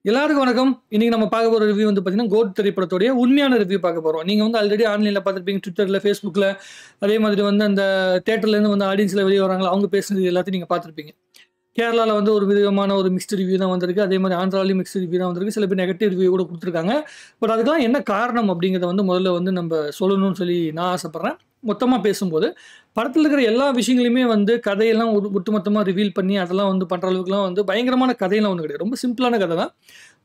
எல்லாருக்கும் வணக்கம். இன்னைக்கு நம்ம பார்க்க போற ரிவ்யூ வந்து பார்த்தீங்கன்னா, கோட் திரைப்படத்துடைய உண்மையான ரிவ்யூ பார்க்க போறோம். நீங்க வந்து ஆல்ரெடி ஆன்லைன்ல பார்த்துருப்பீங்க. ட்விட்டர்ல, Facebookல அதே மாதிரி வந்து அந்த தியேட்டர்லேருந்து வந்து ஆடியன்ஸ்ல வெளியே வராங்களா, அவங்க பேசுனது எல்லாத்தையும் நீங்க பார்த்துருப்பீங்க. கேரளால வந்து ஒரு விதமான ஒரு மிக்ஸ்ட் ரிவ்யூ தான் வந்திருக்கு. அதே மாதிரி ஆந்திராலையும் மிக்ஸ்ட் ரிவ்யூ தான் வந்திருக்கு. சில பேர் நெகட்டிவ் ரிவ்யூ கூட குடுத்துருக்காங்க. பட் அதுக்கெல்லாம் என்ன காரணம் அப்படிங்கிறத வந்து முதல்ல வந்து நம்ம சொல்லணும்னு சொல்லி நான் ஆசைப்படுறேன். மொத்தமா பேசும்போது, படத்துல இருக்கிற எல்லா விஷயங்களையுமே வந்து கதையெல்லாம் ஒட்டுமொத்தமா ரிவீல் பண்ணி அதெல்லாம் வந்து பண்ற அளவுக்குலாம் வந்து பயங்கரமான கதையெல்லாம் ஒண்ணும் கிடையாது. ரொம்ப சிம்பிளான கதை தான்.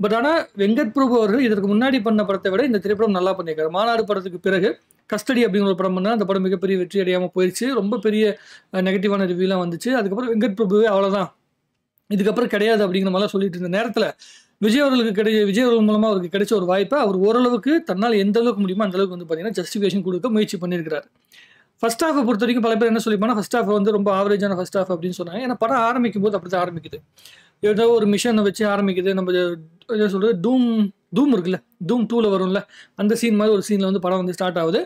பட் ஆனா வெங்கட் பிரபு அவர்கள் இதற்கு முன்னாடி பண்ண படத்தை விட இந்த திரைப்படம் நல்லா பண்ணியிருக்காரு. மாநாடு படத்துக்கு பிறகு கஸ்டடி அப்படிங்கிற ஒரு படம் பண்ணா, அந்த படம் மிகப்பெரிய வெற்றி அடையாம போயிருச்சு. ரொம்ப பெரிய நெகட்டிவான ரிவ்யூலாம் வந்துச்சு. அதுக்கப்புறம் வெங்கட் பிரபுவே அவ்வளோதான், இதுக்கப்புறம் கிடையாது அப்படிங்கிற மாதிரிலாம் சொல்லிட்டு இருந்த நேரத்துல, விஜய் அவர்கள் மூலமா அவருக்கு கிடைச்ச ஒரு வாய்ப்பை அவர் ஓரளவுக்கு தன்னால் எந்த அளவுக்கு முடியுமோ அந்த அளவுக்கு வந்து பார்த்தீங்கன்னா ஜஸ்டிஃபிகேஷன் கொடுக்க முயற்சி பண்ணியிருக்கிறார். ஃபர்ஸ்ட் ஹாஃபை பொறுத்த வரைக்கும் பல பேர் என்ன சொல்லிப்பாங்கன்னா, ஃபர்ஸ்ட் ஹாஃப் வந்து ரொம்ப ஆவரேஜான ஃபர்ஸ்ட் ஹாஃப் அப்படின்னு சொன்னாங்க. ஏன்னா படம் ஆரம்பிக்கும் போது அப்படி தான் ஆரம்பிக்குது. ஏதோ ஒரு மிஷனை வச்சு ஆரம்பிக்குது. நம்ம என்ன சொல்றது, டூம் தூம் இருக்குல்ல, தூம் 2ல வரும்ல, அந்த சீன் மாதிரி ஒரு சீனில் வந்து படம் வந்து ஸ்டார்ட் ஆகுது.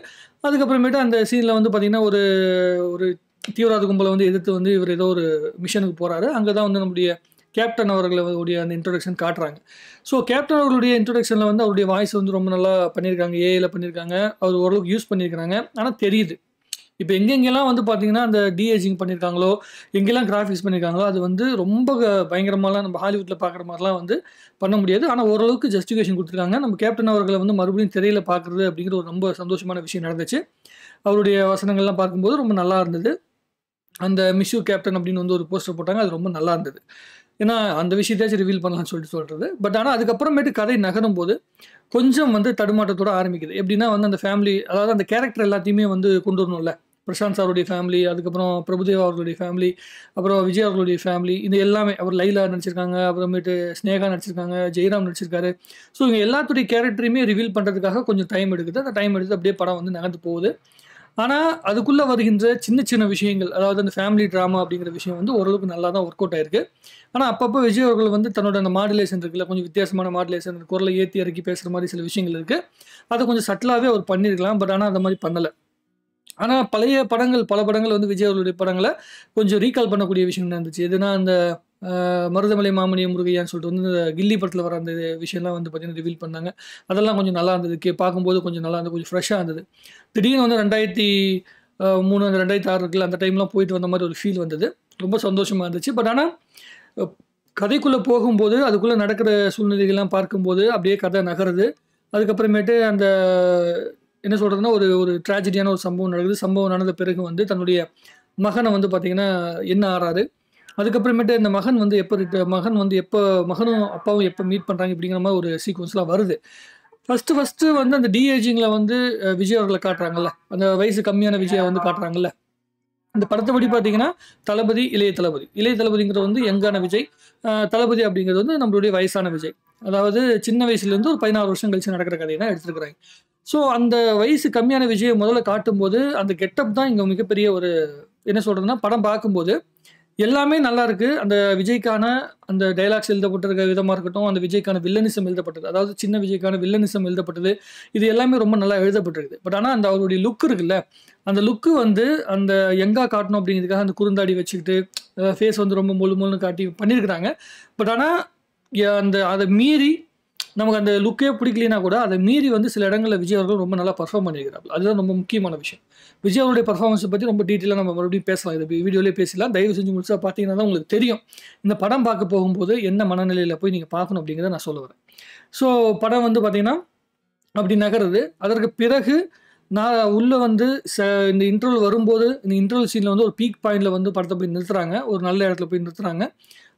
அதுக்கப்புறமேட்டு அந்த சீனில் வந்து பார்த்தீங்கன்னா, ஒரு ஒரு தீவிரவாத கும்பலை வந்து எதிர்த்து வந்து இவர் ஏதோ ஒரு மிஷனுக்கு போறாரு. அங்கே தான் வந்து நம்முடைய கேப்டன் அவர்களுடைய அந்த இன்ட்ரோடக்ஷன் காட்டுறாங்க. ஸோ கேப்டன் அவர்களுடைய இன்ட்ரோடக்ஷனில் வந்து அவருடைய வாய்ஸ் வந்து ரொம்ப நல்லா பண்ணியிருக்காங்க. ஏஐல பண்ணியிருக்காங்க. அவர் ஓரளவுக்கு யூஸ் பண்ணியிருக்கிறாங்க. ஆனால் தெரியுது, இப்போ எங்கெங்கெல்லாம் வந்து பார்த்தீங்கன்னா அந்த டிஏஜிங் பண்ணியிருக்காங்களோ, எங்கெல்லாம் கிராஃபிக்ஸ் பண்ணியிருக்காங்களோ, அது வந்து ரொம்ப பயங்கரமாலாம் நம்ம ஹாலிவுட்டில் பார்க்குற மாதிரிலாம் வந்து பண்ண முடியாது. ஆனால் ஓரளவுக்கு ஜஸ்டிஃபிகேஷன் கொடுத்துருக்காங்க. நம்ம கேப்டன் அவர்களை வந்து மறுபடியும் திரையில பார்க்குறது அப்படிங்கிற ஒரு ரொம்ப சந்தோஷமான விஷயம் நடந்துச்சு. அவருடைய வசனங்கள்லாம் பார்க்கும்போது ரொம்ப நல்லா இருந்தது. அந்த மிஸ் யூ கேப்டன் அப்படின்னு வந்து ஒரு போஸ்டர் போட்டாங்க. அது ரொம்ப நல்லா இருந்தது. ஏன்னா அந்த விஷயத்தையாச்சும் ரிவீல் பண்ணலாம்னு சொல்றது. பட் ஆனால் அதுக்கப்புறமேட்டு கதை நகரும் போது கொஞ்சம் வந்து தடுமாற்றத்தோட ஆரம்பிக்குது. எப்படின்னா வந்து அந்த ஃபேமிலி, அதாவது அந்த கேரக்டர் எல்லாத்தையுமே வந்து கொண்டு வரணும்ல. பிரசாந்த் சாருடைய ஃபேமிலி, அதுக்கப்புறம் பிரபுதேவா அவர்களுடைய ஃபேமிலி, அப்புறம் விஜய் அவர்களுடைய ஃபேமிலி, இது எல்லாமே. அவர் லைலா நடிச்சிருக்காங்க, அப்புறமேட்டு ஸ்னேகா நடிச்சிருக்காங்க, ஜெயராம் நடிச்சிருக்காரு. ஸோ இவங்க எல்லாத்துடைய கேரக்டரையுமே ரிவீல் பண்ணுறதுக்காக கொஞ்சம் டைம் எடுக்குது. அந்த டைம் எடுத்து அப்படியே படம் வந்து நகர்ந்து போகுது. ஆனால் அதுக்குள்ளே வருகின்ற சின்ன சின்ன விஷயங்கள், அதாவது அந்த ஃபேமிலி ட்ராமா அப்படிங்கிற விஷயம் வந்து ஓரளவுக்கு நல்லா தான் ஒர்க் அவுட் ஆயிருக்கு. ஆனால் அப்பப்போ விஜய் அவர்கள் வந்து தன்னோட அந்த மாடுலேஷன் இருக்குல்ல, கொஞ்சம் வித்தியாசமான மாடுலேஷன், குரலை ஏற்றி இறக்கி பேசுகிற மாதிரி சில விஷயங்கள் இருக்குது. அதை கொஞ்சம் சட்டிலாகவே அவர் பண்ணியிருக்கலாம். பட் ஆனால் அந்த மாதிரி பண்ணலை. ஆனால் பழைய படங்கள், பல படங்கள் வந்து விஜய் அவர்களுடைய படங்களை கொஞ்சம் ரீகால் பண்ணக்கூடிய விஷயம் இருந்துச்சு. எதுனா அந்த மருதமலை மாமணிய முருகையான்னு சொல்லிட்டு வந்து இந்த கில்லி படத்தில் வர அந்த விஷயம்லாம் வந்து பார்த்தீங்கன்னா ரிவீல் பண்ணாங்க. அதெல்லாம் கொஞ்சம் நல்லா இருந்தது. பார்க்கும்போது கொஞ்சம் நல்லா இருந்தது, கொஞ்சம் ஃப்ரெஷ்ஷாக இருந்தது. திடீர்னு வந்து 2003 அந்த 2006 இருக்குல்ல, அந்த டைம்லாம் போயிட்டு வந்த மாதிரி ஒரு ஃபீல் வந்தது. ரொம்ப சந்தோஷமாக இருந்துச்சு. பட் ஆனால் கதைக்குள்ளே போகும்போது, அதுக்குள்ளே நடக்கிற சூழ்நிலைகள்லாம் பார்க்கும்போது அப்படியே கதை நகருது. அதுக்கப்புறமேட்டு அந்த என்ன சொல்கிறதுனா, ஒரு ஒரு ட்ராஜடியான ஒரு சம்பவம் நடக்குது. சம்பவம் நடந்த பிறகு வந்து தன்னுடைய மகனை வந்து பார்த்தீங்கன்னா என்ன ஆறாரு. அதுக்கப்புறமேட்டு இந்த மகன் வந்து எப்போ மகனும் அப்பாவும் எப்போ மீட் பண்ணுறாங்க இப்படிங்கிற மாதிரி ஒரு சீக்வன்ஸ்லாம் வருது. ஃபஸ்ட்டு வந்து அந்த டிஏஜிங்கில் வந்து விஜய் அவர்களை காட்டுறாங்கல்ல, அந்த வயசு கம்மியான விஜயை வந்து காட்டுறாங்கல்ல. இந்த படத்தைப்படி பார்த்தீங்கன்னா, தளபதி, இளைய தளபதி. இளைய தளபதிங்கிறது வந்து யங்கான விஜய். தளபதி அப்படிங்கிறது வந்து நம்மளுடைய வயசான விஜய். அதாவது சின்ன வயசுலேருந்து ஒரு 16 வருஷம் கழிச்சு நடக்கிற கதையை தான் எடுத்துருக்குறாங்க. ஸோ அந்த வயசு கம்மியான விஜயை முதல்ல காட்டும்போது, அந்த கெட்டப் தான் இங்கே மிகப்பெரிய ஒரு என்ன சொல்கிறதுனா, படம் பார்க்கும்போது எல்லாமே நல்லா இருக்கு. அந்த விஜய்க்கான அந்த டயலாக்ஸ் எழுதப்பட்டிருக்க விதமா இருக்கட்டும், அந்த விஜய்க்கான வில்லனிசம் எழுதப்பட்டது. அதாவது சின்ன விஜய்க்கான வில்லனிசம் எழுதப்பட்டது. இது எல்லாமே ரொம்ப நல்லா எழுதப்பட்டிருக்குது. பட் ஆனால் அந்த அவருடைய லுக் இருக்குல்ல, அந்த லுக்கு வந்து அந்த யங்கா காட்டணும் அப்படிங்கிறதுக்காக அந்த குறுந்தாடி வச்சுக்கிட்டு ஃபேஸ் வந்து ரொம்ப மொழு மொழுன்னு காட்டி பண்ணியிருக்கிறாங்க. பட் ஆனால் அதை மீறி நமக்கு அந்த லுக்கே பிடிக்கலனா கூட, அதை மீறி வந்து சில இடங்களில் விஜய் அவர்கள் ரொம்ப நல்லா பர்ஃபார்ம் பண்ணியிருக்கிறார்கள். அதுதான் ரொம்ப முக்கியமான விஷயம். விஜய் அவருடைய பர்ஃபார்மன்ஸை பற்றி ரொம்ப டீட்டெயிலாக நம்ம மறுபடியும் பேசலாம். இது வீடியோலேயே பேசலாம். தயவு செஞ்சு முழுசாக பார்த்தீங்கன்னா தான் உங்களுக்கு தெரியும். இந்த படம் பார்க்க போகும்போது என்ன மனநிலையில் போய் நீங்கள் பார்க்கணும் அப்படிங்கிறத நான் சொல்ல வரேன். ஸோ படம் வந்து பார்த்தீங்கன்னா அப்படி நகருது. அதற்கு பிறகு நான் உள்ளே வந்து இந்த இன்டர்வல் வரும்போது, இந்த இன்டர்வல் சீனில் வந்து ஒரு பீக் பாயிண்டில் வந்து படத்தை போய் நிறுத்துறாங்க. ஒரு நல்ல இடத்துல போய் நிறுத்துறாங்க.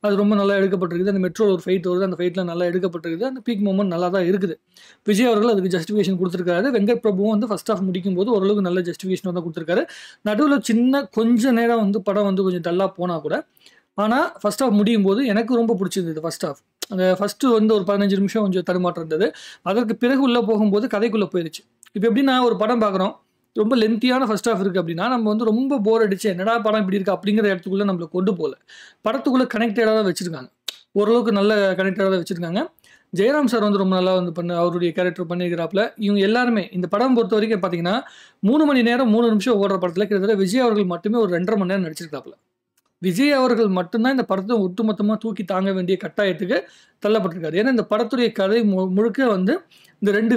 அது ரொம்ப நல்லா எடுக்கப்பட்டிருக்குது. அந்த மெட்ரோவில் ஒரு ஃபைட் வருது. அந்த ஃபைட்டில் நல்லா எடுக்கப்பட்டிருக்குது. அந்த பீக் மூமெண்ட் நல்லா தான் இருக்குது. விஜய் அவர்கள் அதுக்கு ஜஸ்டிஃபிகேஷன் கொடுத்துருக்காரு. வெங்கட் பிரபுவும் வந்து ஃபர்ஸ்ட் ஹாஃப் முடிக்கும்போது ஓரளவுக்கு நல்ல ஜஸ்டிஃபிகேஷன் தான் கொடுத்துருக்காரு. நடுவில் சின்ன கொஞ்ச நேரம் வந்து படம் வந்து கொஞ்சம் டல்லாக போனால் கூட, ஆனால் ஃபர்ஸ்ட் ஹாஃப் முடியும் போது எனக்கு ரொம்ப பிடிச்சிருந்தது. ஃபர்ஸ்ட் ஹாஃப் அந்த ஃபஸ்ட்டு வந்து ஒரு 15 நிமிஷம் கொஞ்சம் தடுமாற்றம் இருந்தது. அதற்கு பிறகு உள்ளே போகும்போது கதைக்குள்ளே போயிடுச்சு. இப்போ எப்படின்னா, ஒரு படம் பார்க்குறோம், ரொம்ப லென்த்தியான ஃபர்ஸ்ட் ஹாஃப் இருக்குது அப்படின்னா, நம்ம வந்து ரொம்ப போர் அடிச்சு என்னடா படம் இப்படி இருக்குது அப்படிங்கிற இடத்துக்குள்ளே நம்மளை கொண்டு போகல. படத்துக்குள்ளே கனெக்டடாக தான் வச்சுருக்காங்க. ஓரளவுக்கு நல்ல கனெக்டடாக தான் வச்சுருக்காங்க. ஜெயராம் சார் வந்து ரொம்ப நல்லா வந்து அவருடைய கேரக்டர் பண்ணியிருக்கிறாப்புல. இவங்க எல்லாருமே இந்த படம் பொறுத்த வரைக்கும் பார்த்தீங்கன்னா, 3 மணி நேரம் 3 நிமிஷம் ஓடுற படத்தில் கிட்டத்தட்ட விஜய் அவர்கள் மட்டுமே ஒரு 2.5 மணி நேரம் நடிச்சிருக்காப்புல. விஜய் அவர்கள் மட்டும்தான் இந்த படத்தை ஒட்டுமொத்தமா தூக்கி தாங்க வேண்டிய கட்டாயத்துக்கு தள்ளப்பட்டிருக்காரு. ஏன்னா இந்த படத்துடைய கதை முழுக்க வந்து இந்த 2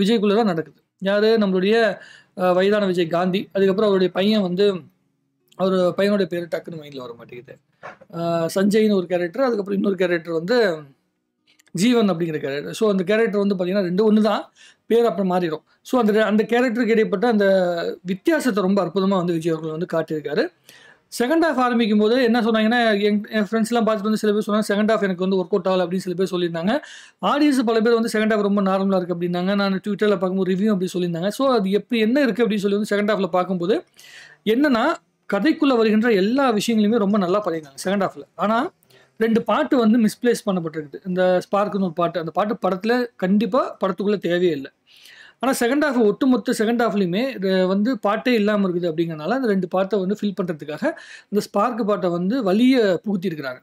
விஜய்க்குள்ள தான் நடக்குது. யாரு? நம்மளுடைய வயதான விஜய் காந்தி. அதுக்கப்புறம் அவருடைய பையன் வந்து அவர் பையனுடைய பேரு டக்குன்னு மைண்ட்ல வர மாட்டேங்குது. சஞ்சய்ன்னு ஒரு கேரக்டர், அதுக்கப்புறம் இன்னொரு கேரக்டர் வந்து ஜீவன் அப்படிங்கிற கேரக்டர். ஸோ அந்த கேரக்டர் வந்து பார்த்தீங்கன்னா 2 ஒன்று தான், பேர் அப்புறம் மாறிடும். ஸோ அந்த கேரக்டருக்கு இடைப்பட்ட அந்த வித்தியாசத்தை ரொம்ப அற்புதமாக வந்து விஜய் அவர்கள் வந்து காட்டியிருக்காரு. செகண்ட் ஹாஃப் ஆரம்பிக்கும் போது என்ன சொன்னாங்கன்னா, என் ஃப்ரெண்ட்ஸ்லாம் பார்த்துட்டு வந்து சில பேர் சொன்னாங்க செகண்ட் ஹாஃப் எனக்கு வந்து ஒர்க் அவுட் ஆகல அப்படின்னு சில பேர் சொல்லியிருந்தாங்க. ஆடியன்ஸ் பல பேர் வந்து செகண்ட் ஹாஃப் ரொம்ப நார்மலாக இருக்குது அப்படின்னாங்க. நான் ட்விட்டரில் பார்க்கும்போது ரிவ்யூ அப்படி சொல்லியிருந்தாங்க. ஸோ அது என்ன இருக்குது அப்படின்னு சொல்லி வந்து செகண்ட் ஹாஃபில் பார்க்கும்போது என்னன்னா, கதைக்குள்ளே வருகின்ற எல்லா விஷயங்களையுமே ரொம்ப நல்லா பண்ணியிருக்காங்க செகண்ட் ஹாஃபில். ஆனால் 2 பாட்டு வந்து மிஸ்பிளேஸ் பண்ணப்பட்டிருக்குது. இந்த ஸ்பார்க்குன்னு ஒரு பாட்டு, அந்த பாட்டு படத்தில் கண்டிப்பாக படத்துக்குள்ளே தேவையே இல்லை. ஆனால் செகண்ட் ஹாஃப் ஒட்டுமொத்த செகண்ட் ஹாஃப்லையுமே வந்து பாட்டே இல்லாமல் இருக்குது அப்படிங்கிறனால அந்த 2 பாட்டை வந்து ஃபில் பண்ணுறதுக்காக இந்த ஸ்பார்க் பாட்டை வந்து வலிய புகுத்திருக்கிறாங்க.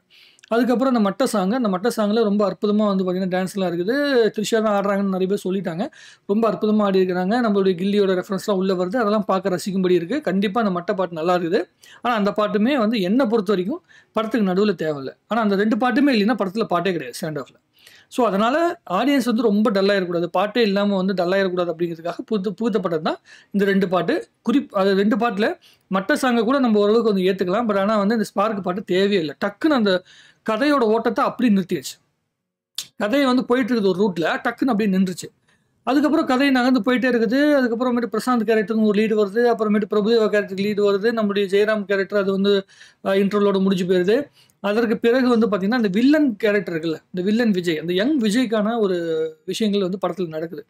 அதுக்கப்புறம் அந்த மட்ட சாங்கில் ரொம்ப அற்புதமாக வந்து பார்த்தீங்கன்னா டான்ஸ்லாம் இருக்குது. த்ரிஷா தான் ஆடுறாங்கன்னு நிறைய பேர் சொல்லிட்டாங்க. ரொம்ப அற்புதமாக ஆடி இருக்கிறாங்க. நம்மளுடைய கில்லியோட ரெஃபரன்ஸ்லாம் உள்ளே வருது. அதெல்லாம் பார்க்க ரசிக்கும்படி இருக்குது. கண்டிப்பாக அந்த மட்ட பாட்டு நல்லா இருக்குது. ஆனால் அந்த பாட்டுமே வந்து என்னை பொறுத்த வரைக்கும் படத்துக்கு நடுவில் தேவையில்லை. ஆனால் அந்த 2 பாட்டுமே இல்லைன்னா படத்தில் பாட்டே கிடையாது செகண்ட் ஹாஃபில். ஸோ அதனால் ஆடியன்ஸ் வந்து ரொம்ப டல்லாகிடக்கூடாது, பாட்டே இல்லாமல் வந்து டல்லாகிடக்கூடாது அப்படிங்கிறதுக்காக புகுத்தப்பட்டது தான் இந்த 2 பாட்டு. அது 2 பாட்டில் மட்ட சாங்கை கூட நம்ம ஓரளவுக்கு வந்து ஏற்றுக்கலாம். பட் ஆனால் வந்து இந்த ஸ்பார்க் பாட்டு தேவையே இல்லை. டக்குன்னு அந்த கதையோட ஓட்டத்தை அப்படி நிறுத்திடுச்சு. கதையை வந்து போயிட்டு இருக்குது ஒரு ரூட்டில், டக்குன்னு அப்படியே நின்றுச்சு. அதுக்கப்புறம் கதை நகர்ந்து போயிட்டே இருக்குது. அதுக்கப்புறமேட்டு பிரசாந்த் கேரக்டர்னு ஒரு லீடு வருது. அப்புறமேட்டு பிரபுதேவா கேரக்டருக்கு லீடு வருது. நம்மளுடைய ஜெயராம் கேரக்டர் அது வந்து இன்ட்ரோலோட முடிஞ்சு போயிடுது. அதற்கு பிறகு வந்து பார்த்தீங்கன்னா அந்த வில்லன் கேரக்டர் இருக்குல்ல, இந்த வில்லன் விஜய், அந்த யங் விஜய்க்கான ஒரு விஷயங்கள் வந்து படத்தில் நடக்குது.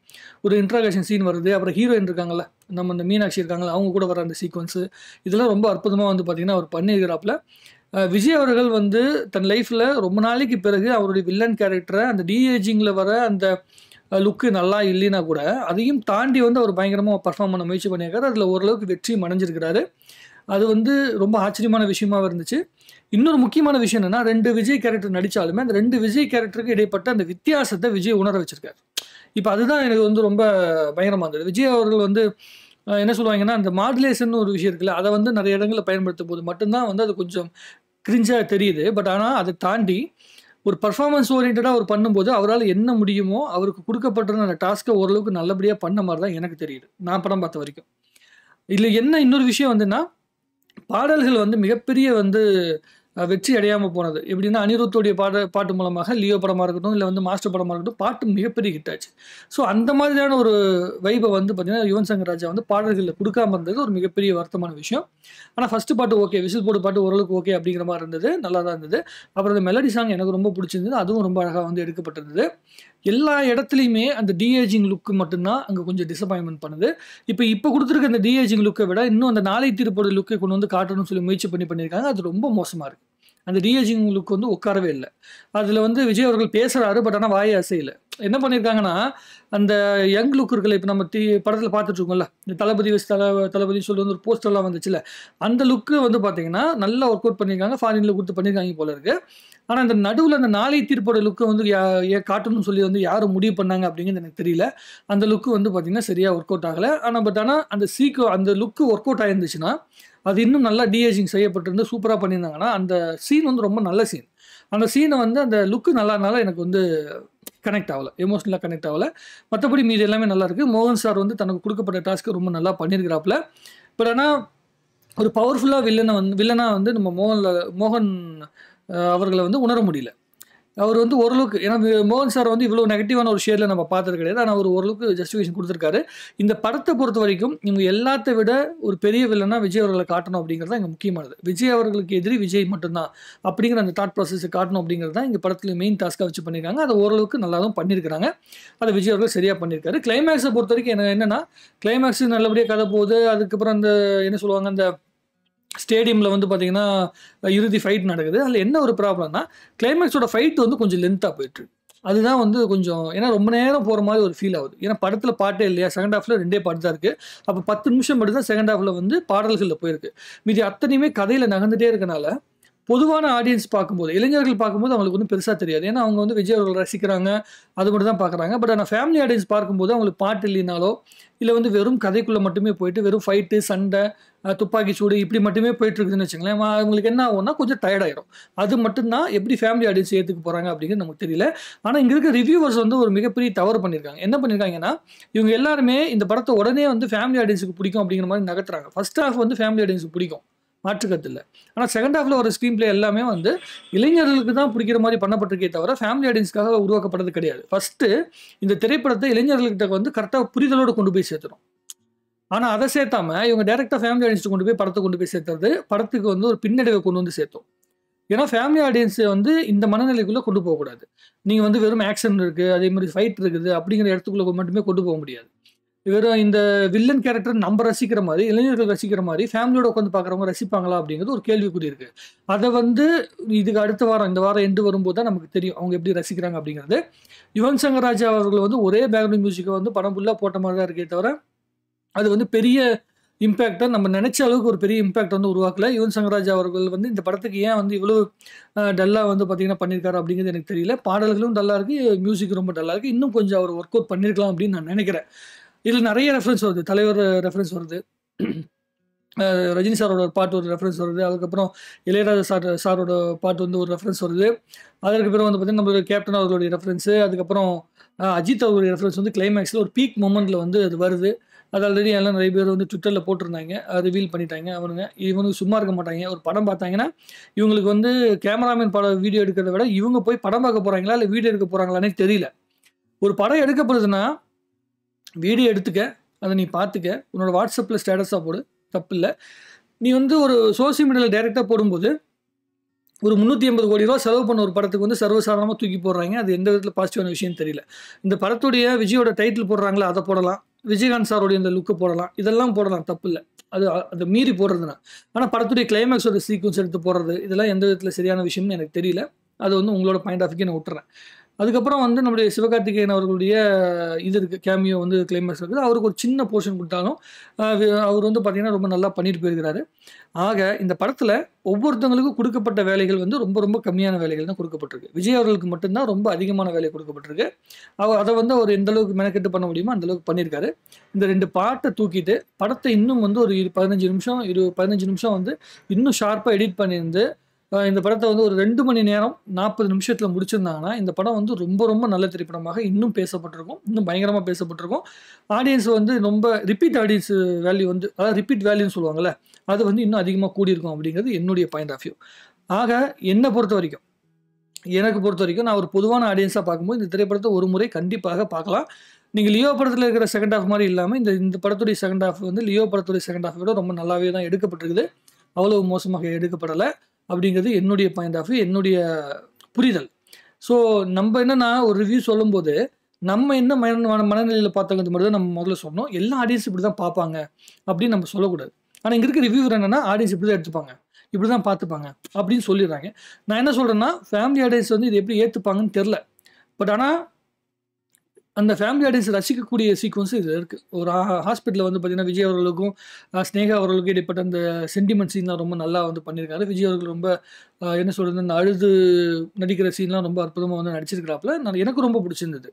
ஒரு இன்ட்ராகேஷன் சீன் வருது. அப்புறம் ஹீரோயின் இருக்காங்கல்ல, நம்ம இந்த மீனாட்சி இருக்காங்கல்ல, அவங்க கூட வர அந்த சீக்வன்ஸு இதெல்லாம் ரொம்ப அற்புதமாக வந்து பார்த்தீங்கன்னா அவர் பண்ணியிருக்கிறாப்புல. விஜய் அவர்கள் வந்து தன் லைஃப்பில் ரொம்ப நாளைக்கு பிறகு அவருடைய வில்லன் கேரக்டரை அந்த டிஏஜிங்கில் வர அந்த லுக்கு நல்லா இல்லைன்னா கூட அதையும் தாண்டி வந்து அவர் பயங்கரமாக பர்ஃபார்ம் பண்ண முயற்சி பண்ணியிருக்காரு. அதில் ஓரளவுக்கு வெற்றியும் அடைஞ்சிருக்கிறாரு. அது வந்து ரொம்ப ஆச்சரியமான விஷயமாக இருந்துச்சு. இன்னொரு முக்கியமான விஷயம் என்னென்னா, 2 விஜய் கேரக்டர் நடித்தாலுமே அந்த 2 விஜய் கேரக்டருக்கு இடைப்பட்ட அந்த வித்தியாசத்தை விஜய் உணர வச்சிருக்காரு. இப்போ அதுதான் எனக்கு வந்து ரொம்ப பயங்கரமாக இருந்தது. விஜய் அவர்கள் வந்து என்ன சொல்லுவாங்கன்னா, அந்த மாடுலேஷன் ஒரு விஷயம் இருக்குல்ல, அதை வந்து நிறைய இடங்களில் பயன்படுத்தும் போது மட்டும்தான் வந்து அது கொஞ்சம் கிரிஞ்சாக தெரியுது. பட் ஆனால் அதை தாண்டி ஒரு பர்ஃபார்மன்ஸ் ஓரியன்டாக அவர் பண்ணும்போது அவரால் என்ன முடியுமோ அவருக்கு கொடுக்கப்பட்ட அந்த டாஸ்க்கை ஓரளவுக்கு நல்லபடியாக பண்ண மாதிரி தான் எனக்கு தெரியுது, நான் படம் பார்த்த வரைக்கும். இதில் என்ன இன்னொரு விஷயம் வந்துன்னா, பாடல்கள் வந்து மிகப்பெரிய வந்து வெற்றி அடையாமல் போனது எப்படின்னா, அனிருத்தோடைய பாட்டு மூலமாக லியோ படமாக இருக்கட்டும், இல்லை வந்து மாஸ்டர் படமாக இருக்கட்டும், பாட்டு மிகப்பெரிய ஹிட் ஆச்சு. ஸோ அந்த மாதிரியான ஒரு வைபை வந்து பார்த்தீங்கன்னா யுவன் சங்கர் ராஜா வந்து பாடல்களில் கொடுக்காம இருந்தது ஒரு மிகப்பெரிய வருத்தமான விஷயம். ஆனால் ஃபஸ்ட்டு பாட்டு ஓகே, விசில் போட்டு பாட்டு ஓரளவுக்கு ஓகே அப்படிங்கிற மாதிரி இருந்தது, நல்லா தான் இருந்தது. அப்புறம் அந்த மெலடி சாங் எனக்கு ரொம்ப பிடிச்சிருந்தது, அதுவும் ரொம்ப அழகாக வந்து எடுக்கப்பட்டிருந்தது. எல்லா இடத்துலையுமே அந்த டிஏஜிங் லுக்கு மட்டும்தான் அங்கே கொஞ்சம் டிசப்பாயின்மெண்ட் பண்ணுது. இப்போ கொடுத்துருக்க அந்த டிஏஜிங் லுக்கை விட இன்னும் அந்த நாளை தீர்ப்போட லுக்கை கொண்டு வந்து காட்டணும்னு சொல்லி முயற்சி பண்ணியிருக்காங்க. அது ரொம்ப மோசமாக இருக்குது. அந்த டிஏஜிங் லுக் வந்து உட்காரவே இல்லை. அதில் வந்து விஜய் அவர்கள் பேசுகிறாரு, பட் ஆனால் வாயை அசையலை. என்ன பண்ணியிருக்காங்கன்னா, அந்த யங் லுக் இருக்குல்ல, இப்போ நம்ம படத்தில் பார்த்துட்ருக்கோம்ல, இந்த தளபதி சொல்லி வந்து ஒரு போஸ்டர்லாம் வந்துச்சுல, அந்த லுக்கு வந்து பார்த்தீங்கன்னா நல்லா ஒர்க் அவுட் பண்ணியிருக்காங்க. ஃபாரினில் கொடுத்து பண்ணியிருக்காங்க போல இருக்குது. ஆனால் அந்த நடுவில் அந்த நாளை தீர்ப்போட லுக்கை வந்து காட்டணும்னு சொல்லி வந்து யாரும் முடிவு பண்ணாங்க அப்படிங்கிறது எனக்கு தெரியல. அந்த லுக்கு வந்து பார்த்தீங்கன்னா சரியாக ஒர்க் அவுட் ஆகலை. ஆனால் அந்த லுக்கு ஒர்க் அவுட் ஆகிருந்துச்சுன்னா அது இன்னும் நல்லா டிஏஜிங் செய்யப்பட்டிருந்து சூப்பராக பண்ணியிருந்தாங்கன்னா அந்த சீன் வந்து ரொம்ப நல்ல சீன். அந்த சீனை வந்து அந்த லுக்கு நல்லானால எனக்கு வந்து கனெக்ட் ஆகலை, எமோஷ்னலாக கனெக்ட் ஆகலை. மற்றபடி மீது எல்லாமே நல்லாயிருக்கு. மோகன் சார் வந்து தனக்கு கொடுக்கப்பட்ட டாஸ்க்கு ரொம்ப நல்லா பண்ணியிருக்கிறாப்புல. பட் ஆனால் ஒரு பவர்ஃபுல்லாக வில்லனாக வந்து நம்ம மோகன் அவர்களை வந்து உணர முடியல. அவர் வந்து ஓரளவுக்கு, ஏன்னா மோகன் சார் வந்து இவ்வளோ நெகட்டிவான ஒரு ஷேரில் நம்ம பார்த்தது கிடையாது. ஆனால் அவர் ஓரளவுக்கு ஜஸ்டிஃபிகேஷன் கொடுத்துருக்காரு. இந்த படத்தை பொறுத்த வரைக்கும் இவங்க எல்லாத்த விட ஒரு பெரிய வில்லனா விஜய் அவர்களை காட்டணும் அப்படிங்கிறது தான் இங்கே முக்கியமானது. விஜய் அவர்களுக்கு எதிரி விஜய் மட்டும்தான் அப்படிங்கிற அந்த தாட் ப்ராசஸை காட்டணும் அப்படிங்கிறது தான் இங்கே படத்தில் மெயின் டாஸ்க்காக வச்சு பண்ணியிருக்காங்க. அதை ஓரளவுக்கு நல்லா தான் பண்ணியிருக்கிறாங்க. அதை விஜய் அவர்கள் சரியாக பண்ணியிருக்காரு. கிளைமேக்ஸை பொறுத்த வரைக்கும் என்னென்னா, கிளைமேக்ஸ் நல்லபடியாக கதை போகுது. அதுக்கப்புறம் அந்த என்ன சொல்லுவாங்க, அந்த ஸ்டேடியமில் வந்து பார்த்தீங்கன்னா இறுதி ஃபைட் நடக்குது. அதில் என்ன ஒரு ப்ராப்ளம்னா, கிளைமேக்ஸோட ஃபைட் வந்து கொஞ்சம் லென்த்தாக போயிட்டு, அதுதான் வந்து கொஞ்சம், ஏன்னா ரொம்ப நேரம் போகிற மாதிரி ஒரு ஃபீல் ஆகுது. ஏன்னா படத்தில் பாட்டே இல்லையா, செகண்ட் ஹாஃபில் 2 பாட்டு தான் இருக்குது. அப்போ 10 நிமிஷம் மட்டும் தான் செகண்ட் ஹாஃபில் வந்து பாடல்களில் போயிருக்கு. மீதி அத்தனையுமே கதையில் நகர்ந்துகிட்டே இருக்கனால பொதுவான ஆடியன்ஸ் பார்க்கும்போது, இளைஞர்கள் பார்க்கும்போது அவங்களுக்கு ஒண்ணும் பெருசா தெரியாது. ஏன்னா அவங்க வந்து விஜய் அவர்கள் ரசிக்கிறாங்க. அது மட்டும் தான் பார்க்குறாங்க. பட் ஆனா ஃபேமிலி ஆடியன்ஸ் பார்க்கும்போது அவங்களுக்கு பாட்டு இல்லைனாலோ, இல்ல வந்து வெறும் கதைக்குள்ள மட்டுமே போயிட்டு வெறும் ஃபைட்டு, சண்டை, துப்பாக்கி சூடு இப்படி மட்டுமே போயிட்டு இருக்குதுன்னு வச்சுக்கங்களேன். அவங்களுக்கு என்ன ஆகும்னா கொஞ்சம் டயர்ட் ஆயிரும். அது மட்டும் தான் எப்படி ஃபேமிலி ஆடியன்ஸ் ஏத்துக்க போறாங்க அப்படிங்கிறது நமக்கு தெரியல. ஆனா இங்க இருக்க ரிவ்யூவர்ஸ் வந்து ஒரு மிகப்பெரிய தவறு பண்ணியிருக்காங்க. என்ன பண்ணியிருக்காங்கன்னா, இவங்க எல்லாருமே இந்த படத்த உடனே வந்து ஃபேமிலி ஆடியன்ஸ்க்கு பிடிக்கும் அப்படிங்கிற மாரி நகர்த்துறாங்க. ஃபர்ஸ்ட் ஹால்ஃப் வந்து ஃபேமிலி ஆடியன்ஸ்க்கு பிடிக்கும். மாற்று கருத்து இல்ல. ஆனா செகண்ட் ஹால்ஃப்ல வர ஸ்க்ரீன் பிளே எல்லாமே வந்து இளைஞர்களுக்கு தான் பிடிக்கிற மாரி பண்ணப்பட்டிருக்கே தவிர, ஃபேமிலி ஆடியன்ஸ்க்காக உருவாக்கப்பட்டது கிடையாது. ஃபர்ஸ்ட்டு இந்த திரைப்படத்த இளைஞர்கள்கிட்ட வந்து கரெக்ட்டா புரிதலோட கொண்டு போய் சேர்த்தணும். ஆனா அத சேர்த்தாம, இவங்க டைரக்ட்டா ஃபேமிலி ஆடியன்ஸ்ட்ட கொண்டு போய் படத்த கொண்டு போய் சேர்த்தது, படத்துக்கு வந்து ஒரு பின்னடைவ கொண்டு வந்து சேர்த்தோம். ஏன்னா ஃபேமிலி ஆடியன்ஸ வந்து இந்த மனநிலைக்குள்ள கொண்டு போகக்கூடாது. நீங்க வந்து வெறும் ஆக்ஷன் இருக்கு, அதே மாரி ஃபைட் இருக்குது அப்படிங்கிற இடத்துக்குள்ள மட்டுமே கொண்டு போக முடியாது. வெறும் இந்த வில்லன் கேரக்டர் நம்ம ரசிக்கிற மாரி, இளைஞர்கள் ரசிக்கிற மாரி, ஃபேமிலியோட உட்காந்து பார்க்குறவங்க ரசிப்பாங்களா? அப்படிங்கிறது ஒரு கேள்விக்குறி இருக்கு. அத வந்து இதுக்கு அடுத்த வாரம், இந்த வாரம் எண்டு வரும்போது தான் நமக்கு தெரியும். அவங்க எப்படி ரசிக்கிறாங்க அப்படிங்கிறது. யுவன் சங்கர் ராஜா அவர்கள் வந்து ஒரே பேக்ரவுண்ட் மியூசிக்க வந்து படம் ஃபுல்லா போட்ட மாரி தான் இருக்கே தவிர, அது வந்து பெரிய இம்பாக்ட்ட நம்ம நெனைச்ச அளவுக்கு ஒரு பெரிய இம்பாக்ட் வந்து உருவாக்கல. யுவன் சங்கர் ராஜா அவர்கள் வந்து இந்த படத்துக்கு ஏன் வந்து இவ்வளோ டல்லா வந்து பார்த்தீங்கன்னா பண்ணியிருக்காரு அப்படிங்கிறது எனக்கு தெரியல. பாடல்களும் டல்லா இருக்கு, மியூசிக் ரொம்ப டல்லா இருக்கு. இன்னும் கொஞ்சம் அவர் ஒர்க் அவுட் பண்ணியிருக்கலாம் அப்படின்னு நான் நெனைக்கிறேன். இதுல நெறைய ரெஃபரன்ஸ் வருது. தலைவர் ரெஃபரன்ஸ் வருது. ரஜினி சாரோட ஒரு பாட்டு ஒரு ரெஃபரன்ஸ் வருது. அதுக்கப்புறம் இளையராஜா சாரோட பாட்டு வந்து ஒரு ரெஃபரன்ஸ் வருது. அதற்கு பிறகு வந்து பார்த்தீங்கன்னா, நம்மளுடைய கேப்டன் அவர்களுடைய ரெஃபரன்ஸு, அதுக்கப்புறம் அஜித் அவர்களுடைய ரெஃபரன்ஸ் வந்து கிளைமேக்ஸ்ல ஒரு பீக் மொமெண்ட்ல வந்து அது வருது. அது ஆல்ரெடி எல்லாம் நெறைய பேர் வந்து ட்விட்டர்ல போட்டிருந்தாங்க. ரிவீல் பண்ணிட்டாங்க அவனுங்க. இவனுங்க சும்மா இருக்க மாட்டாய்ங்க. ஒரு படம் பார்த்தாங்கன்னா, இவங்களுக்கு வந்து கேமராமேன் வீடியோ எடுக்கிறத விட, இவங்க போய் படம் பார்க்க போறாங்களா? இல்ல வீடியோ எடுக்க போறாங்களான்னே தெரியல. ஒரு படம் எடுக்கப்படுதுன்னா, வீடியோ எடுத்துக்க, அத நீ பார்த்துக்க. உன்னோட WhatsAppல ஸ்டேட்டஸா போடு. தப்பில்ல. நீ வந்து ஒரு சோசியல் மீடியால டைரக்ட்டா போடும்போது, ஒரு ரூ. 380,00,00,000 செலவு பண்ண ஒரு படத்துக்கு வந்து சர்வசாதாரணமா தூக்கி போடுறாய்ங்க. அது எந்த விதத்தில பாசிட்டிவான விஷயம்னு தெரியல. இந்த படத்துடைய விஜயோட டைட்டில் போடுறாங்கல்ல, அத போடலாம். விஜயகாந்த் சாருடைய இந்த லுக்க போடலாம். இதெல்லாம் போடலாம். தப்பில்ல. அத மீறி போடுறதுனா. ஆனா படத்துடைய கிளைமாக்ஸோட சீக்வென்ஸ் எடுத்து போடுறது, இதெல்லாம் எந்த விதத்தில சரியான விஷயம்னு எனக்கு தெரியல. அது வந்து உங்களோட பாயிண்ட் ஆஃப் வியூக்கு நான் விட்டுறேன். அதுக்கப்புறம் வந்து நம்முடைய சிவகார்த்திகேயன் அவர்களுடைய இது இருக்கு. கேமியோ வந்து கிளைமாக்ஸ் இருக்குது. அவருக்கு ஒரு சின்ன போர்ஷன் குடுத்தாலும், அவர் வந்து பார்த்தீங்கன்னா, ரொம்ப நல்லா பண்ணிட்டு போயிருக்கிறாரு. ஆக இந்த படத்துல ஒவ்வொருத்தவங்களுக்கும் குடுக்கப்பட்ட வேலைகள் வந்து ரொம்ப ரொம்ப கம்மியான வேலைகள் தான் குடுக்கப்பட்டிருக்கு. விஜய் அவர்களுக்கு மட்டும் தான் ரொம்ப அதிகமான வேலை குடுக்கப்பட்டிருக்கு. அத வந்து அவர் எந்த அளவுக்கு மெனக்கெட்டு பண்ண முடியுமோ அந்த அளவுக்கு பண்ணியிருக்காரு. இந்த 2 பாட்ட தூக்கிட்டு, படத்த இன்னும் வந்து ஒரு 15 நிமிஷம் 15 நிமிஷம் வந்து இன்னும் ஷார்ப்பா எடிட் பண்ணியிருந்து, இந்த படத்த வந்து ஒரு 2 மணி நேரம் 40 நிமிஷத்துல முடிச்சிருந்தாங்கன்னா, இந்த படம் வந்து ரொம்ப ரொம்ப நல்ல திரைப்படமாக இன்னும் பேசப்பட்டிருக்கும். இன்னும் பயங்கரமா பேசப்பட்டிருக்கும். ஆடியன்ஸ் வந்து ரொம்ப ரிப்பீட் ஆடியன்ஸ் வேல்யூ வந்து அதாவது ரிப்பீட் வேல்யூன்னு சொல்லுவாங்கல்ல, அது வந்து இன்னும் அதிகமா கூடியிருக்கும் அப்படிங்கிறது என்னுடைய பாயிண்ட் ஆஃப் வியூ. ஆக என்ன பொறுத்தவரைக்கும், எனக்கு பொறுத்தவரைக்கும் நான் ஒரு பொதுவான ஆடியன்ஸா பார்க்கும்போது, இந்த திரைப்படத்த ஒரு முறை கண்டிப்பாக பார்க்கலாம். நீங்க லியோ படத்துல இருக்கிற செகண்ட் ஹால்ஃப் மாரி இல்லாம, இந்த படத்துடைய செகண்ட் ஹால்ஃப் வந்து லியோ படத்துடைய செகண்ட் ஹால்ஃப் விட ரொம்ப நல்லாவே தான் எடுக்கப்பட்டிருக்குது. அவ்வளவு மோசமாக எடுக்கப்படல. அப்படிங்கிறது என்னுடைய பாயிண்ட் ஆஃப் வியூ, என்னுடைய புரிதல். ஸோ நம்ப என்னன்னா, ஒரு ரிவ்யூ சொல்லும்போது, நம்ம என்ன மனநிலையில பார்த்தோங்கிறது மட்டும் தான் நம்ம முதல்ல சொன்னோம். எல்லா ஆடியன்ஸும் இப்படி தான் பார்ப்பாங்க, அப்படின்னு நம்ம சொல்லக்கூடாது. ஆனா இங்க இருக்க ரிவ்யூவர் என்னன்னா, ஆடியன்ஸ் இப்படி தான் எடுத்துப்பாங்க. இப்படி தான் பார்த்துப்பாங்க, அப்படின்னு சொல்லிடுறாங்க. நான் என்ன சொல்றேன்னா, ஃபேமிலி ஆடியன்ஸ் வந்து இத எப்படி ஏத்துப்பாங்கன்னு தெரியல. பட் ஆனா அந்த ஃபேமிலி ஆடியன்ஸ் ரசிக்கக்கூடிய சீக்வென்ஸ் இதுல இருக்கு. ஒரு ஹாஸ்பிட்டல்ல வந்து பார்த்தீங்கன்னா, விஜய் அவர்களுக்கும், ஸ்நேகா அவர்களுக்கும் இடைப்பட்ட அந்த சென்டிமெண்ட் சீன்லாம் ரொம்ப நல்லா வந்து பண்ணியிருக்காரு. விஜய் அவர்கள் ரொம்ப என்ன சொல்றது, அந்த அழுது நடிக்கிற சீன்லாம் ரொம்ப அற்புதமா வந்து நடிச்சிருக்கிறாப்புல. எனக்கு ரொம்ப பிடிச்சிருந்தது.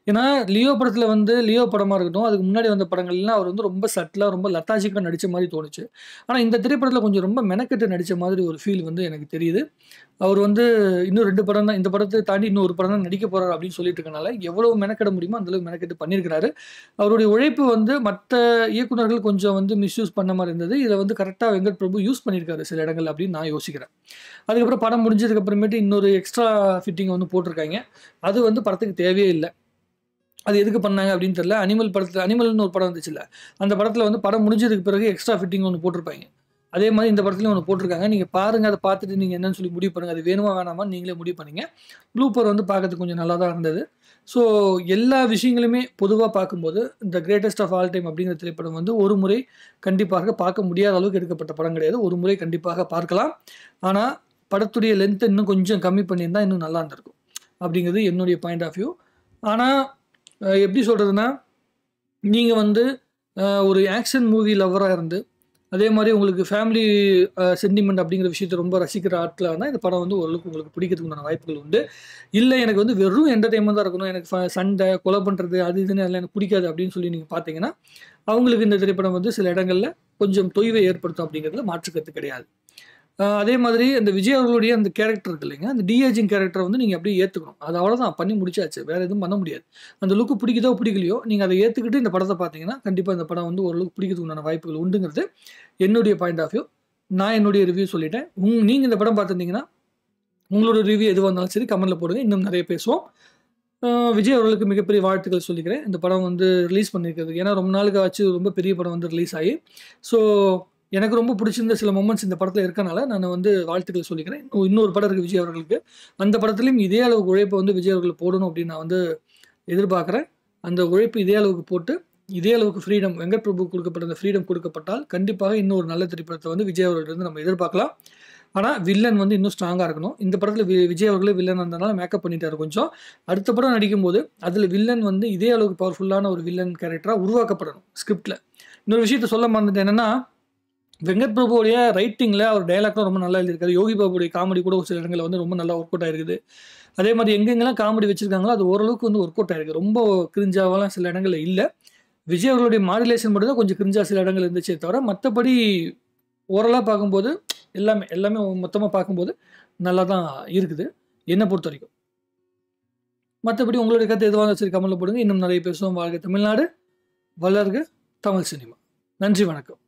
ஏன்னா, லியோ படத்துல வந்து லியோ படமா இருக்கட்டும், அதுக்கு முன்னாடி வந்த படங்கள்லாம் அவர் வந்து ரொம்ப சட்டிலா, ரொம்ப லெத்தாஜிக்கா நடிச்ச மாரி தோணுச்சு. ஆனா, இந்த திரைப்படத்துல கொஞ்சம் ரொம்ப மெனக்கெட்டு நடிச்ச மாதிரி ஒரு ஃபீல் வந்து எனக்கு தெரியுது. அவர் வந்து இன்னும் 2 படம் தான், இந்த படத்த தாண்டி இன்னும் ஒரு படம் தான் நடிக்க போறாரு அப்படின்னு சொல்லிட்டு இருக்கனால, எவ்வளவு மெனக்கெட முடியுமோ அந்த அளவுக்கு மெனக்கெட்டு பண்ணியிருக்கிறாரு. அவருடைய உழைப்பு வந்து மத்த இயக்குனர்கள் கொஞ்சம் வந்து மிஸ்யூஸ் பண்ண மாரி இருந்தது. இத வந்து கரெக்ட்டா வெங்கட் பிரபு யூஸ் பண்ணியிருக்காரு சில இடங்கள்ல அப்படின்னு நான் யோசிக்கிறேன். அதுக்கப்புறம் படம் முடிஞ்சதுக்கு அப்புறமேட்டு இன்னொரு எக்ஸ்ட்ரா ஃபிட்டிங் வந்து போட்டிருக்காய்ங்க. அது வந்து படத்துக்கு தேவையே இல்ல. அது எதுக்கு பண்ணாங்க அப்படின்னு தெரியல. அனிமல்னு ஒரு படம் வந்துச்சுல்ல. அந்த படத்துல வந்து படம் முடிஞ்சதுக்கு பிறகு எக்ஸ்ட்ரா ஃபிட்டிங் ஒண்ணு போட்டிருப்பாய்ங்க. அதே மாரி இந்த படத்துலயும் ஒண்ணு போட்டிருக்காங்க. நீங்க பாருங்க. அத பார்த்துட்டு நீங்க என்னன்னு சொல்லி முடிவு பண்ணுங்க. அது வேணுமா வேணாமான்னு நீங்களே முடிவு பண்ணீங்க. ப்ளூப்பர் வந்து பார்க்கறதுக்கு கொஞ்சம் நல்லா தான் இருந்தது. ஸோ எல்லா விஷயங்களுமே பொதுவா பார்க்கும்போது, the greatest of all time அப்படிங்கிற திரைப்படம் வந்து ஒரு முறை கண்டிப்பாக பார்க்க முடியாத அளவுக்கு எடுக்கப்பட்ட படம் கிடையாது. ஒரு முறை கண்டிப்பாக பார்க்கலாம். ஆனா, படத்துடைய லென்த்த இன்னும் கொஞ்சம் கம்மி பண்ணியிருந்தா இன்னும் நல்லா இருந்திருக்கும். அப்படிங்கிறது என்னுடைய பாயிண்ட் ஆஃப் வியூ. ஆனா, எப்படி சொல்றதுன்னா, நீங்க வந்து ஒரு ஆக்ஷன் மூவி லவ்வரா இருந்து, அதே மாதிரி உங்களுக்கு ஃபேமிலி சென்டிமெண்ட் அப்படிங்கிற விஷயத்தை ரொம்ப ரசிக்கிற ஆட்களாக இருந்தால் இந்த படம் வந்து ஓரளவுக்கு உங்களுக்கு பிடிக்கிறதுக்கான வாய்ப்புகள் உண்டு. இல்லை எனக்கு வந்து வெறும் என்டர்டைன்மெண்ட் தான் இருக்கணும், எனக்கு சண்டை கொலை பண்ணுறது அது இதுன்னு அதெல்லாம் எனக்கு பிடிக்காது அப்படின்னு சொல்லி நீங்கள் பார்த்தீங்கன்னா அவங்களுக்கு இந்த திரைப்படம் வந்து சில இடங்களில் கொஞ்சம் தொய்வை ஏற்படுத்தும் அப்படிங்கிறதுல மாற்றுக்கருத்து கிடையாது. அதே மாதிரி அந்த விஜய் அவர்களுடைய அந்த கேரக்டர் இருக்கு இல்லைங்க, அந்த டிஏஜிங் கேரக்டரை வந்து நீங்கள் அப்படியே ஏற்றுக்கணும். அது அவ்வளோதான், பண்ணி முடிச்சாச்சு, வேறு எதுவும் பண்ண முடியாது. அந்த லுக்கு பிடிக்குதோ பிடிக்கலையோ நீங்கள் அதை ஏற்றுக்கிட்டு இந்த படத்தை பார்த்தீங்கன்னா கண்டிப்பாக இந்த படம் வந்து ஓரளவுக்கு பிடிக்கிறதுக்குண்டான வாய்ப்புகள் உண்டுங்கிறது என்னுடைய பாயிண்ட் ஆஃப் வியூ. நான் என்னுடைய ரிவ்யூ சொல்லிட்டேன். நீங்கள் இந்த படம் பார்த்துருந்தீங்கன்னா உங்களோட ரிவ்யூ எதுவாக இருந்தாலும் சரி கமெண்ட்டில் போடுங்க, இன்னும் நிறைய பேசுவோம். விஜய் அவர்களுக்கு மிகப்பெரிய வாழ்த்துக்கள் சொல்லிக்கிறேன் இந்த படம் வந்து ரிலீஸ் பண்ணியிருக்கிறது. ஏன்னா ரொம்ப நாளுக்கு ஆச்சு ரொம்ப பெரிய படம் வந்து ரிலீஸ் ஆகி. ஸோ எனக்கு ரொம்ப பிடிச்சிருந்த சில மொமெண்ட்ஸ் இந்த படத்தில் இருக்கனால நான் வந்து வாழ்த்துக்கள் சொல்லிக்கிறேன். இன்னொரு படம் இருக்குது விஜய் அவர்களுக்கு, அந்த படத்துலையும் இதே அளவுக்கு உழைப்பை வந்து விஜய் அவர்கள் போடணும் அப்படின்னு நான் வந்து எதிர்பார்க்குறேன். அந்த உழைப்பு இதே அளவுக்கு போட்டு இதே அளவுக்கு ஃப்ரீடம் வெங்கட் பிரபு கொடுக்கப்பட்ட அந்த ஃப்ரீடம் கொடுக்கப்பட்டால் கண்டிப்பாக இன்னும் ஒரு நல்ல திரைப்படத்தை வந்து விஜய் அவர்களிருந்து நம்ம எதிர்பார்க்கலாம். ஆனால் வில்லன் வந்து இன்னும் ஸ்ட்ராங்காக இருக்கணும். இந்த படத்தில் விஜய் அவர்களே வில்லன் இருந்தனால மேக்கப் பண்ணிட்டாரு கொஞ்சம். அடுத்த படம் நடிக்கும்போது அதில் வில்லன் வந்து இதே அளவுக்கு பவர்ஃபுல்லான ஒரு வில்லன் கேரக்டராக உருவாக்கப்படணும் ஸ்கிரிப்டில். இன்னொரு விஷயத்த சொல்ல மறந்துட்டேன், என்னென்னா வெங்கட் பிரபுவோடைய ரைட்டிங்கில் அவர் டைலாக்லாம் ரொம்ப நல்லா எழுதியிருக்காரு. யோகி பாபுடைய காமெடி கூட ஒரு சில இடங்களில் வந்து ரொம்ப நல்லா ஒர்க் அவுட் ஆயிருக்குது. அதே மாதிரி எங்கெங்கெல்லாம் காமெடி வச்சிருக்காங்களோ அது ஓரளவுக்கு வந்து ஒர்க் அவுட் ஆயிருக்கு. ரொம்ப கிரிஞ்சாவெல்லாம் சில இடங்களில் இல்லை. விஜய் அவர்களுடைய மாடுலேஷன் மட்டும் தான் கொஞ்சம் கிரிஞ்சா சில இடங்கள் இருந்துச்சே தவிர மற்றபடி ஓரலாக பார்க்கும்போது எல்லாமே மொத்தமாக பார்க்கும்போது நல்லா தான் இருக்குது என்னை பொறுத்த வரைக்கும். மற்றபடி உங்களுடைய கருத்து எதுவாக சரி கமெண்ட்ல போடுங்க. இன்னும் நிறைய பேசுவோம். வாழ்க தமிழ்நாடு, வளர்க தமிழ் சினிமா. நன்றி, வணக்கம்.